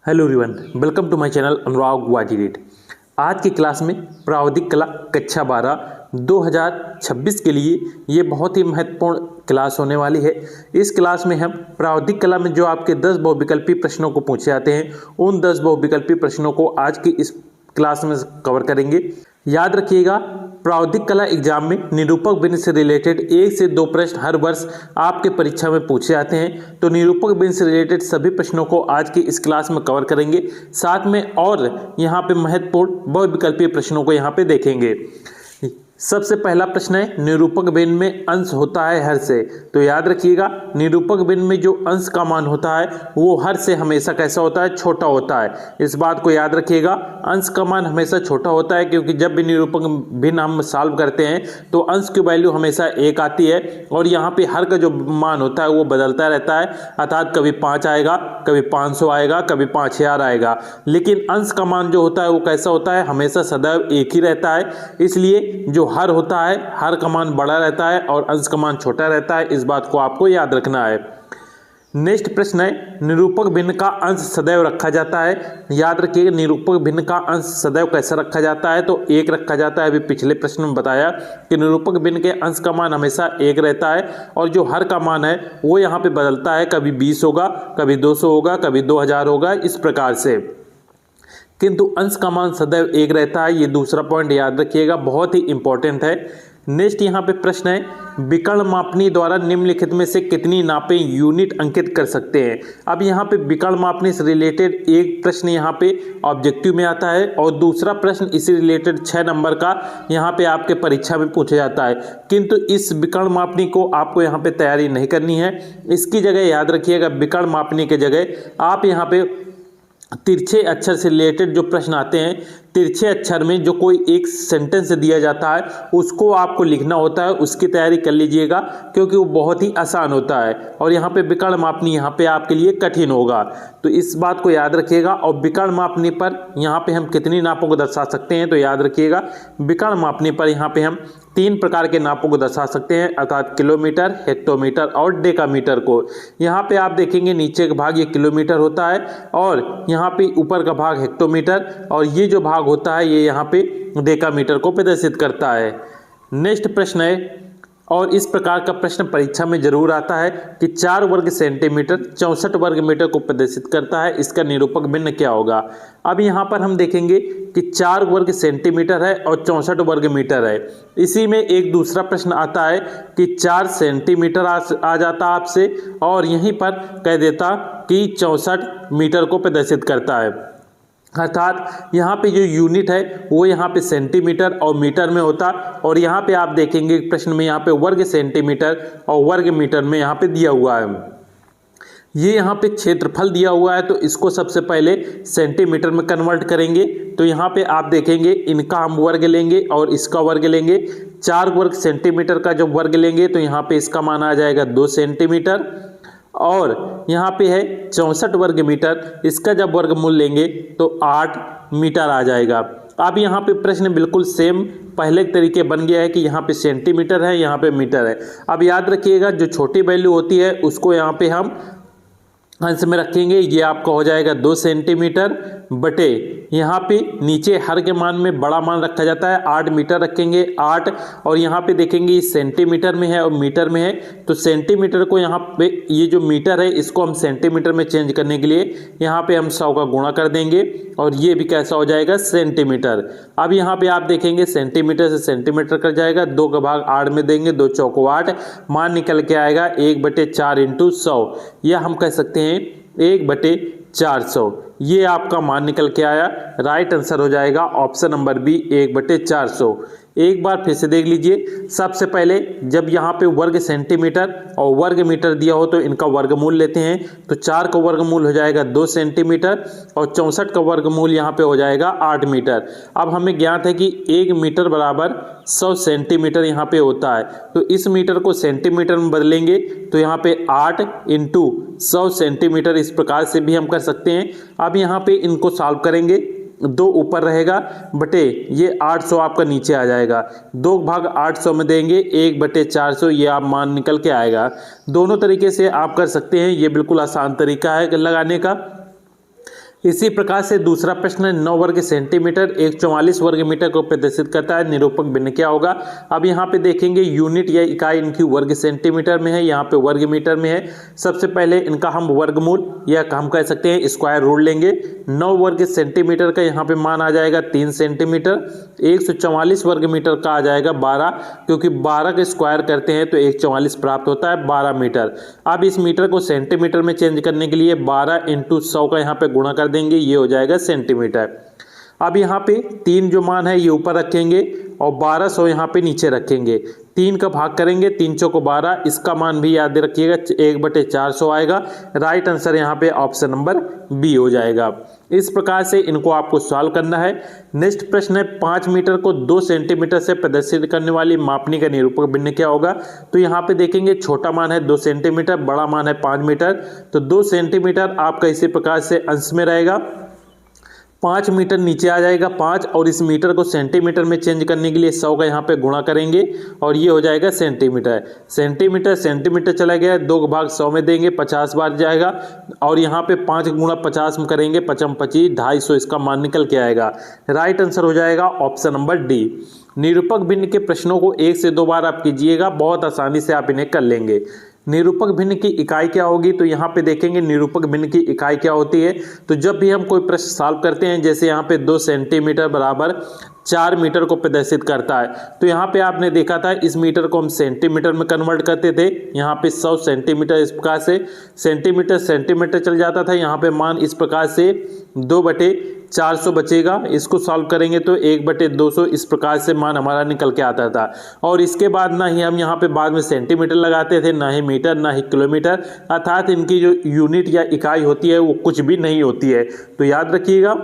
Hello everyone, welcome to my channel Anurag वाजीरेट। आज की क्लास में प्रावधिक कला कक्षा 12 2026 के लिए ये बहुत ही महत्वपूर्ण क्लास होने वाली है। इस क्लास में हम प्रावधिक कला में जो आपके 10 बहुविकल्पी प्रश्नों को पूछे जाते हैं उन 10 बहुविकल्पी प्रश्नों को आज की इस क्लास में कवर करेंगे। याद रखिएगा, प्रावधिक कला एग्जाम में निरूपक भिन्न से रिलेटेड 1 से 2 प्रश्न हर वर्ष आपके परीक्षा में पूछे जाते हैं। तो निरूपक भिन्न से रिलेटेड सभी प्रश्नों को आज की इस क्लास में कवर करेंगे। साथ में और यहाँ पे महत्वपूर्ण बहुविकल्पीय प्रश्नों को यहाँ पे देखेंगे। सबसे पहला प्रश्न है, निरूपक भिन्न में अंश होता है हर से। तो याद रखिएगा, निरूपक भिन्न में जो अंश का मान होता है वो हर से हमेशा कैसा होता है, छोटा होता है। इस बात को याद रखिएगा, अंश का मान हमेशा छोटा होता है, क्योंकि जब भी निरूपक भिन्न हम सॉल्व करते हैं तो अंश की वैल्यू हमेशा 1 आती है और यहाँ पे हर का जो मान होता है वो बदलता रहता है। अर्थात कभी 5 आएगा, कभी 500 आएगा, कभी 5000 आएगा, लेकिन अंश का मान जो होता है वो कैसा होता है, हमेशा सदैव एक ही रहता है। इसलिए जो हर होता है, हर का मान बड़ा रहता है और अंश का मान छोटा रहता है। इस बात को आपको याद रखना है। नेक्स्ट प्रश्न है, निरूपक भिन्न का अंश सदैव रखा जाता है। याद रखिए, निरूपक भिन्न का अंश सदैव कैसा रखा जाता है, तो 1 रखा जाता है। अभी पिछले प्रश्न में बताया कि निरूपक भिन्न के अंश का मान हमेशा 1 रहता है और जो हर का मान है वो यहाँ पे बदलता है। कभी 20 होगा, कभी 200 होगा, कभी 2000 होगा, इस प्रकार से, किंतु अंश का मान सदैव 1 रहता है। ये दूसरा पॉइंट याद रखिएगा, बहुत ही इंपॉर्टेंट है। नेक्स्ट यहाँ पे प्रश्न है, विकर्ण मापनी द्वारा निम्नलिखित में से कितनी नापें यूनिट अंकित कर सकते हैं। अब यहाँ पे विकर्ण मापनी से रिलेटेड एक प्रश्न यहाँ पे ऑब्जेक्टिव में आता है और दूसरा प्रश्न इसी रिलेटेड 6 नंबर का यहाँ पे आपके परीक्षा में पूछा जाता है। किंतु इस विकर्ण मापनी को आपको यहाँ पे तैयारी नहीं करनी है। इसकी जगह याद रखिएगा, विकर्ण मापनी के जगह आप यहाँ पे तिरछे अक्षर से रिलेटेड जो प्रश्न आते हैं, तिरछे अक्षर में जो कोई एक सेंटेंस दिया जाता है उसको आपको लिखना होता है, उसकी तैयारी कर लीजिएगा, क्योंकि वो बहुत ही आसान होता है और यहाँ पे विकर्ण मापनी यहाँ पे आपके लिए कठिन होगा। तो इस बात को याद रखिएगा। और विकर्ण मापनी पर यहाँ पे हम कितनी नापों को दर्शा सकते हैं, तो याद रखिएगा, विकर्ण मापनी पर यहाँ पे हम 3 प्रकार के नापों को दर्शा सकते हैं, अर्थात किलोमीटर, हेक्टोमीटर और डेकामीटर को। यहाँ पे आप देखेंगे नीचे का भाग ये किलोमीटर होता है और यहाँ पे ऊपर का भाग हेक्टोमीटर, और ये जो भाग होता है ये यहाँ पे डेकामीटर को प्रदर्शित करता है। नेक्स्ट प्रश्न है, और इस प्रकार का प्रश्न परीक्षा में जरूर आता है कि 4 वर्ग सेंटीमीटर 64 वर्ग मीटर को प्रदर्शित करता है, इसका निरूपक भिन्न क्या होगा। अब यहाँ पर हम देखेंगे कि 4 वर्ग सेंटीमीटर है और 64 वर्ग मीटर है। इसी में एक दूसरा प्रश्न आता है कि 4 सेंटीमीटर आ जाता आपसे और यहीं पर कह देता कि 64 मीटर को प्रदर्शित करता है। अर्थात यहाँ पे जो यूनिट है वो यहाँ पे सेंटीमीटर और मीटर में होता, और यहाँ पे आप देखेंगे प्रश्न में यहाँ पे वर्ग सेंटीमीटर और वर्ग मीटर में यहाँ पे दिया हुआ है। ये यहाँ पे क्षेत्रफल दिया हुआ है, तो इसको सबसे पहले सेंटीमीटर में कन्वर्ट करेंगे। तो यहाँ पे आप देखेंगे इनका हम वर्ग लेंगे और इसका वर्ग लेंगे। 4 वर्ग सेंटीमीटर का जब वर्ग लेंगे तो यहाँ पे इसका मान आ जाएगा 2 सेंटीमीटर, और यहाँ पे है 64 वर्ग मीटर, इसका जब वर्गमूल लेंगे तो 8 मीटर आ जाएगा। अब यहाँ पे प्रश्न बिल्कुल सेम पहले तरीके बन गया है कि यहाँ पे सेंटीमीटर है, यहाँ पे मीटर है। अब याद रखिएगा, जो छोटी वैल्यू होती है उसको यहाँ पे हम अंश में रखेंगे। ये आपका हो जाएगा 2 सेंटीमीटर बटे यहाँ पे नीचे हर के मान में बड़ा मान रखा जाता है, 8 मीटर रखेंगे 8, और यहाँ पे देखेंगे सेंटीमीटर में है और मीटर में है। तो सेंटीमीटर को यहाँ पे ये जो मीटर है इसको हम सेंटीमीटर में चेंज करने के लिए यहाँ पे हम 100 का गुणा कर देंगे और ये भी कैसा हो जाएगा, सेंटीमीटर। अब यहाँ पे आप देखेंगे सेंटीमीटर से सेंटीमीटर कर जाएगा, 2 का भाग 8 में देंगे, 2 चौको 8, मान निकल के आएगा 1/4 × 100, या हम कह सकते हैं 1/400। ये आपका मान निकल के आया। राइट आंसर हो जाएगा ऑप्शन नंबर बी, 1/400। एक बार फिर से देख लीजिए। सबसे पहले जब यहाँ पे वर्ग सेंटीमीटर और वर्ग मीटर दिया हो तो इनका वर्गमूल लेते हैं। तो 4 का वर्गमूल हो जाएगा 2 सेंटीमीटर और 64 का वर्गमूल यहाँ पे हो जाएगा 8 मीटर। अब हमें ज्ञात है कि 1 मीटर बराबर 100 सेंटीमीटर यहाँ पे होता है, तो इस मीटर को सेंटीमीटर में बदलेंगे तो यहाँ पे 8 × 100 सेंटीमीटर, इस प्रकार से भी हम कर सकते हैं। अब यहाँ पे इनको सॉल्व करेंगे, 2 ऊपर रहेगा बटे ये 800 आपका नीचे आ जाएगा, 2 भाग 800 में देंगे 1/400, ये आप मान निकल के आएगा। दोनों तरीके से आप कर सकते हैं, ये बिल्कुल आसान तरीका है लगाने का। इसी प्रकार से दूसरा प्रश्न है 9 वर्ग सेंटीमीटर 144 वर्ग मीटर को प्रदर्शित करता है, निरूपक भिन्न क्या होगा। अब यहाँ पे देखेंगे यूनिट या इकाई इनकी वर्ग सेंटीमीटर में है, यहाँ पे वर्ग मीटर में है। सबसे पहले इनका हम वर्गमूल या हम कह सकते हैं स्क्वायर रूट लेंगे। 9 वर्ग सेंटीमीटर का यहाँ पे मान आ जाएगा 3 सेंटीमीटर, 144 वर्ग मीटर का आ जाएगा 12, क्योंकि 12 का स्क्वायर करते हैं तो 144 प्राप्त होता है 12 मीटर। अब इस मीटर को सेंटीमीटर में चेंज करने के लिए 12 × 100 का यहाँ पे गुणा कर देंगे, ये हो जाएगा सेंटीमीटर। अब यहाँ पे 3 जो मान है ये ऊपर रखेंगे और 1200 यहाँ पे नीचे रखेंगे। 3 का भाग करेंगे, 3 चौको 12, इसका मान भी याद रखिएगा 1/400 आएगा। राइट आंसर यहाँ पे ऑप्शन नंबर बी हो जाएगा। इस प्रकार से इनको आपको सॉल्व करना है। नेक्स्ट प्रश्न है 5 मीटर को 2 सेंटीमीटर से प्रदर्शित करने वाली मापनी का निरूपक भिन्न क्या होगा। तो यहाँ पे देखेंगे छोटा मान है 2 सेंटीमीटर, बड़ा मान है 5 मीटर। तो 2 सेंटीमीटर आपका इसी प्रकार से अंश में रहेगा, 5 मीटर नीचे आ जाएगा 5, और इस मीटर को सेंटीमीटर में चेंज करने के लिए 100 का यहाँ पे गुणा करेंगे और ये हो जाएगा सेंटीमीटर। सेंटीमीटर सेंटीमीटर चला गया, 2 का भाग 100 में देंगे, 50 बार जाएगा, और यहाँ पे 5 गुणा 50 में करेंगे, 5 25 250, इसका मान निकल के आएगा। राइट आंसर हो जाएगा ऑप्शन नंबर डी। निरूपक भिन्न के प्रश्नों को 1 से 2 बार आप कीजिएगा, बहुत आसानी से आप इन्हें कर लेंगे। निरूपक भिन्न की इकाई क्या होगी, तो यहाँ पे देखेंगे निरूपक भिन्न की इकाई क्या होती है। तो जब भी हम कोई प्रश्न सॉल्व करते हैं, जैसे यहाँ पे 2 सेंटीमीटर बराबर 4 मीटर को प्रदर्शित करता है, तो यहाँ पे आपने देखा था इस मीटर को हम सेंटीमीटर में कन्वर्ट करते थे। यहाँ पे 100 सेंटीमीटर इस प्रकार से सेंटीमीटर सेंटीमीटर चल जाता था। यहाँ पे मान इस प्रकार से 2/400 बचेगा। इसको सॉल्व करेंगे तो 1/200 इस प्रकार से मान हमारा निकल के आता था। और इसके बाद ना ही हम यहाँ पे बाद में सेंटीमीटर लगाते थे, ना ही मीटर, ना ही किलोमीटर, अर्थात इनकी जो यूनिट या इकाई होती है वो कुछ भी नहीं होती है। तो याद रखिएगा,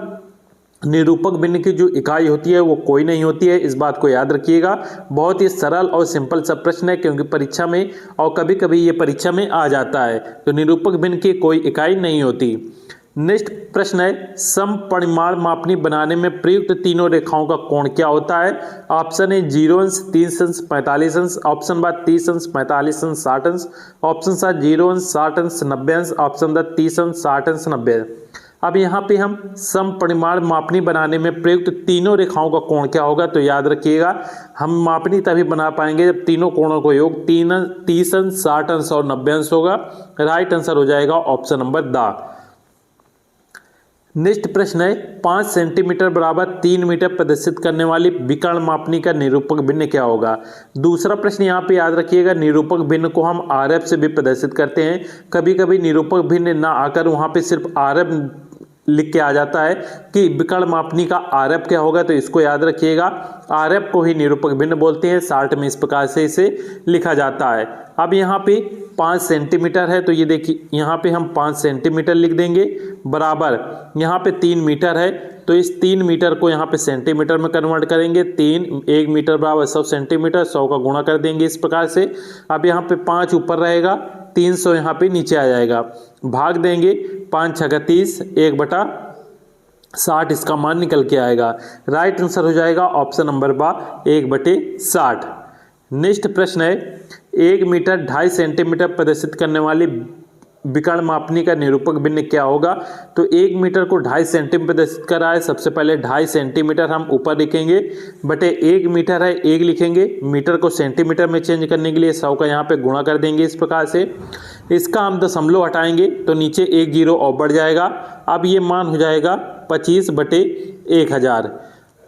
निरूपक भिन्न की जो इकाई होती है वो कोई नहीं होती है, इस बात को याद रखिएगा। बहुत ही सरल और सिंपल सा प्रश्न है, क्योंकि परीक्षा में और कभी कभी ये परीक्षा में आ जाता है। तो निरूपक भिन्न की कोई इकाई नहीं होती। नेक्स्ट प्रश्न है समपरिमाण मापनी बनाने में प्रयुक्त तीनों रेखाओं का कोण क्या होता है। ऑप्शन ए 0 अंश, 30 अंश, 45 अंश, ऑप्शन बा 30 अंश, 45 अंश, 60 अंश, ऑप्शन सा 0 अंश, 60 अंश, 90 अंश, ऑप्शन द 30 अंश, 60 अंश, 90 अंश। अब यहाँ पे हम समपरिमाण मापनी बनाने में प्रयुक्त तीनों रेखाओं का कोण क्या होगा। तो याद रखिएगा, हम मापनी तभी बना पाएंगे जब तीनों कोणों को योग 30 अंश, 60 अंश और 90 अंश होगा। राइट आंसर हो जाएगा ऑप्शन नंबर द। नेक्स्ट प्रश्न है 5 सेंटीमीटर बराबर 3 मीटर प्रदर्शित करने वाली विकर्ण मापनी का निरूपक भिन्न क्या होगा। दूसरा प्रश्न यहाँ पे याद रखिएगा, निरूपक भिन्न को हम आरएफ से भी प्रदर्शित करते हैं। कभी कभी निरूपक भिन्न ना आकर वहाँ पे सिर्फ आरएफ लिख के आ जाता है कि विकर्ण मापनी का आरएफ क्या होगा। तो इसको याद रखिएगा, आरएफ को ही निरूपक भिन्न बोलते हैं। 60 में इस प्रकार से इसे लिखा जाता है। अब यहाँ पे 5 सेंटीमीटर है, तो ये देखिए यहाँ पे हम 5 सेंटीमीटर लिख देंगे, बराबर यहाँ पे 3 मीटर है, तो इस 3 मीटर को यहाँ पे सेंटीमीटर में कन्वर्ट करेंगे। 1 मीटर बराबर 100 सेंटीमीटर, 100 का गुणा कर देंगे इस प्रकार से। अब यहाँ पे 5 ऊपर रहेगा, 300 यहाँ पे नीचे आ जाएगा, भाग देंगे, 5 छक्का 30, 1/60 इसका मान निकल के आएगा। राइट आंसर हो जाएगा ऑप्शन नंबर बा 1/60। नेक्स्ट प्रश्न है 1 मीटर 2.5 सेंटीमीटर प्रदर्शित करने वाली विकर्ण मापनी का निरूपक भिन्न क्या होगा। तो 1 मीटर को 2.5 सेंटीमीटर प्रदर्शित कर रहा है। सबसे पहले 2.5 सेंटीमीटर हम ऊपर लिखेंगे, बटे 1 मीटर है 1 लिखेंगे, मीटर को सेंटीमीटर में चेंज करने के लिए 100 का यहाँ पे गुणा कर देंगे इस प्रकार से। इसका हम दशमलव हटाएंगे तो नीचे 1 जीरो और बढ़ जाएगा। अब ये मान हो जाएगा 25/1000।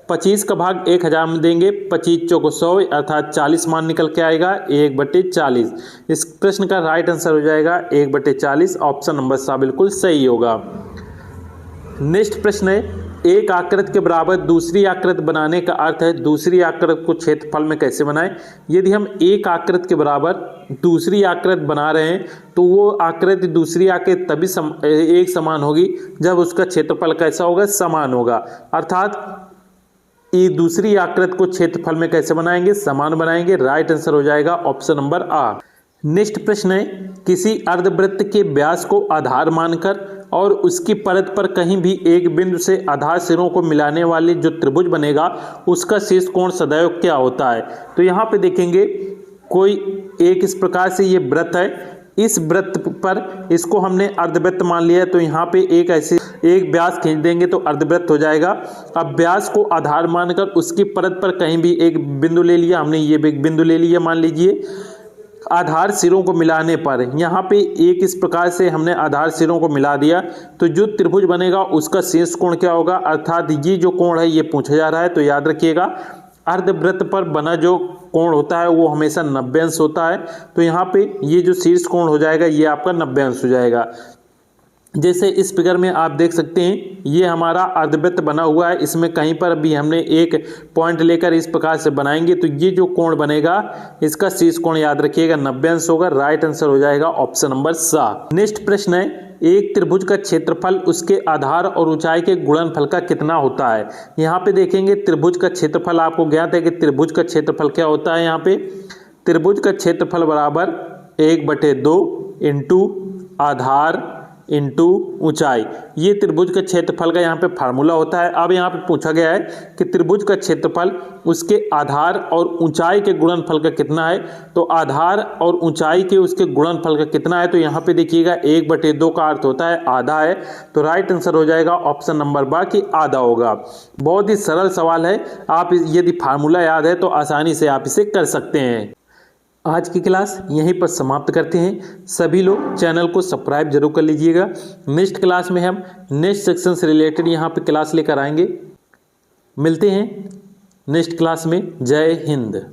25 का भाग 1000 में देंगे, 25 चौको 100 अर्थात 40 मान निकल के आएगा, 1/40। इस प्रश्न का राइट आंसर हो जाएगा 1/40। ऑप्शन नंबर सा बिल्कुल सही होगा। नेक्स्ट प्रश्न है एक आकृति के बराबर दूसरी आकृति बनाने का अर्थ है दूसरी आकृति को क्षेत्रफल में कैसे बनाएं। यदि हम एक आकृति के बराबर दूसरी आकृति बना रहे हैं तो वो आकृति दूसरी आकृति तभी एक समान होगी जब उसका क्षेत्रफल कैसा होगा, समान होगा। अर्थात ये दूसरी आकृति को क्षेत्रफल में कैसे बनाएंगे, समान बनाएंगे। राइट आंसर हो जाएगा ऑप्शन नंबर आ। नेक्स्ट प्रश्न है किसी अर्धवृत्त के व्यास को आधार मानकर और उसकी परत पर कहीं भी एक बिंदु से आधार सिरों को मिलाने वाली जो त्रिभुज बनेगा उसका शीर्ष कोण सदैव क्या होता है। तो यहाँ पे देखेंगे कोई एक इस प्रकार से ये वृत्त है, इस वृत्त पर इसको हमने अर्धवृत्त मान लिया, तो यहाँ पे एक ऐसे एक व्यास खींच देंगे तो अर्धवृत्त हो जाएगा। अब व्यास को आधार मानकर उसकी परत पर कहीं भी एक बिंदु ले लिया हमने, ये एक बिंदु ले लिया मान लीजिए। आधार सिरों को मिलाने पर यहाँ पे एक इस प्रकार से हमने आधार सिरों को मिला दिया तो जो त्रिभुज बनेगा उसका शेष कोण क्या होगा, अर्थात ये जो कोण है ये पूछा जा रहा है। तो याद रखिएगा अर्धवृत्त पर बना जो कोण होता है वो हमेशा 90 अंश होता है। तो यहाँ पे ये जो शीर्ष कोण हो जाएगा ये आपका 90 अंश हो जाएगा। जैसे इस फिगर में आप देख सकते हैं ये हमारा अर्धवृत्त बना हुआ है, इसमें कहीं पर भी हमने एक पॉइंट लेकर इस प्रकार से बनाएंगे तो ये जो कोण बनेगा इसका शीर्ष कोण याद रखिएगा 90 अंश होगा। राइट आंसर हो जाएगा ऑप्शन नंबर 7। नेक्स्ट प्रश्न है, एक त्रिभुज का क्षेत्रफल उसके आधार और ऊंचाई के गुणनफल का कितना होता है। यहाँ पे देखेंगे त्रिभुज का क्षेत्रफल आपको ज्ञात है कि त्रिभुज का क्षेत्रफल क्या होता है। यहाँ पे त्रिभुज का क्षेत्रफल बराबर 1/2 इंटू आधार इंटू ऊंचाई, ये त्रिभुज के क्षेत्रफल का यहाँ पे फार्मूला होता है। अब यहाँ पे पूछा गया है कि त्रिभुज का क्षेत्रफल उसके आधार और ऊंचाई के गुणनफल का कितना है। तो आधार और ऊंचाई के उसके गुणनफल का कितना है, तो यहाँ पे देखिएगा 1/2 का अर्थ होता है आधा है। तो राइट आंसर हो जाएगा ऑप्शन नंबर बा कि आधा होगा। बहुत ही सरल सवाल है, आप यदि फार्मूला याद है तो आसानी से आप इसे कर सकते हैं। आज की क्लास यहीं पर समाप्त करते हैं। सभी लोग चैनल को सब्सक्राइब जरूर कर लीजिएगा। नेक्स्ट क्लास में हम नेक्स्ट सेक्शन से रिलेटेड यहाँ पे क्लास लेकर आएंगे। मिलते हैं नेक्स्ट क्लास में। जय हिंद।